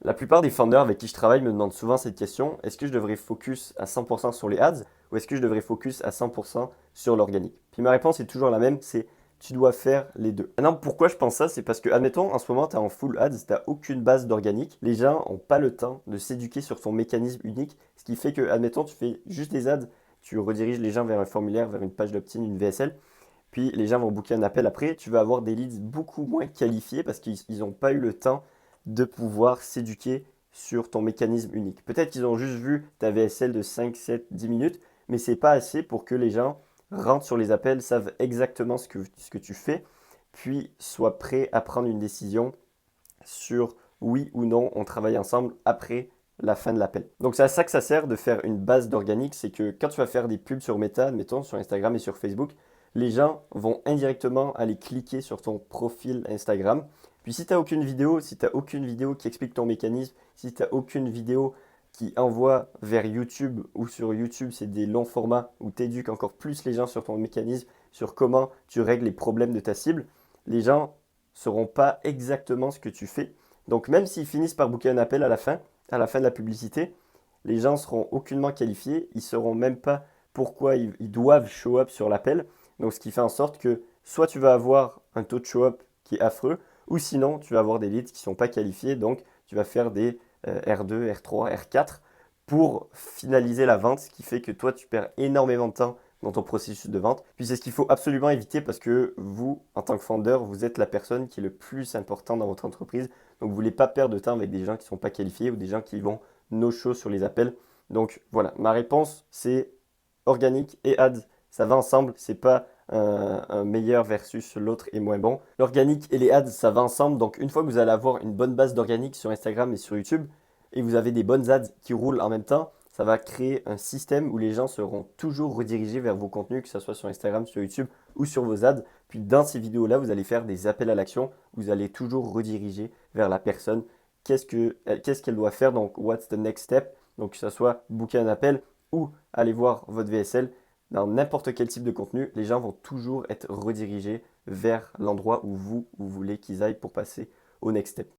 La plupart des founders avec qui je travaille me demandent souvent cette question, est-ce que je devrais focus à 100% sur les ads ou est-ce que je devrais focus à 100% sur l'organique? Puis ma réponse est toujours la même, c'est tu dois faire les deux. Maintenant, pourquoi je pense ça? C'est parce que, admettons, en ce moment, tu es en full ads, tu n'as aucune base d'organique. Les gens n'ont pas le temps de s'éduquer sur ton mécanisme unique, ce qui fait que, admettons, tu fais juste des ads, tu rediriges les gens vers un formulaire, vers une page d'opt-in, une VSL, puis les gens vont booker un appel après, tu vas avoir des leads beaucoup moins qualifiés parce qu'ils n'ont pas eu le temps de pouvoir s'éduquer sur ton mécanisme unique. Peut-être qu'ils ont juste vu ta VSL de 5, 7, 10 minutes, mais c'est pas assez pour que les gens rentrent sur les appels, savent exactement ce que tu fais, puis soient prêts à prendre une décision sur oui ou non on travaille ensemble après la fin de l'appel. Donc c'est à ça que ça sert de faire une base d'organique, c'est que quand tu vas faire des pubs sur Meta, admettons sur Instagram et sur Facebook, les gens vont indirectement aller cliquer sur ton profil Instagram. Puis si tu n'as aucune vidéo, si tu n'as aucune vidéo qui explique ton mécanisme, si tu n'as aucune vidéo qui envoie vers YouTube ou sur YouTube, c'est des longs formats où tu éduques encore plus les gens sur ton mécanisme, sur comment tu règles les problèmes de ta cible, les gens ne sauront pas exactement ce que tu fais. Donc même s'ils finissent par booker un appel à la fin de la publicité, les gens seront aucunement qualifiés, ils ne sauront même pas pourquoi ils doivent show up sur l'appel. Donc ce qui fait en sorte que soit tu vas avoir un taux de show up qui est affreux, ou sinon tu vas avoir des leads qui ne sont pas qualifiés, donc tu vas faire des R2, R3, R4 pour finaliser la vente, ce qui fait que toi tu perds énormément de temps dans ton processus de vente. Puis c'est ce qu'il faut absolument éviter parce que vous, en tant que founder, vous êtes la personne qui est le plus important dans votre entreprise. Donc vous ne voulez pas perdre de temps avec des gens qui ne sont pas qualifiés ou des gens qui vont no-show sur les appels. Donc voilà, ma réponse c'est organique et ads, ça va ensemble, c'est pas un meilleur versus l'autre est moins bon. L'organique et les ads, ça va ensemble. Donc une fois que vous allez avoir une bonne base d'organique sur Instagram et sur YouTube et vous avez des bonnes ads qui roulent en même temps, ça va créer un système où les gens seront toujours redirigés vers vos contenus, que ce soit sur Instagram, sur YouTube ou sur vos ads. Puis dans ces vidéos-là, vous allez faire des appels à l'action. Vous allez toujours rediriger vers la personne. Qu'est-ce qu'elle doit faire? Donc, what's the next step? Donc, que ce soit booker un appel ou aller voir votre VSL. Dans n'importe quel type de contenu, les gens vont toujours être redirigés vers l'endroit où vous voulez qu'ils aillent pour passer au next step.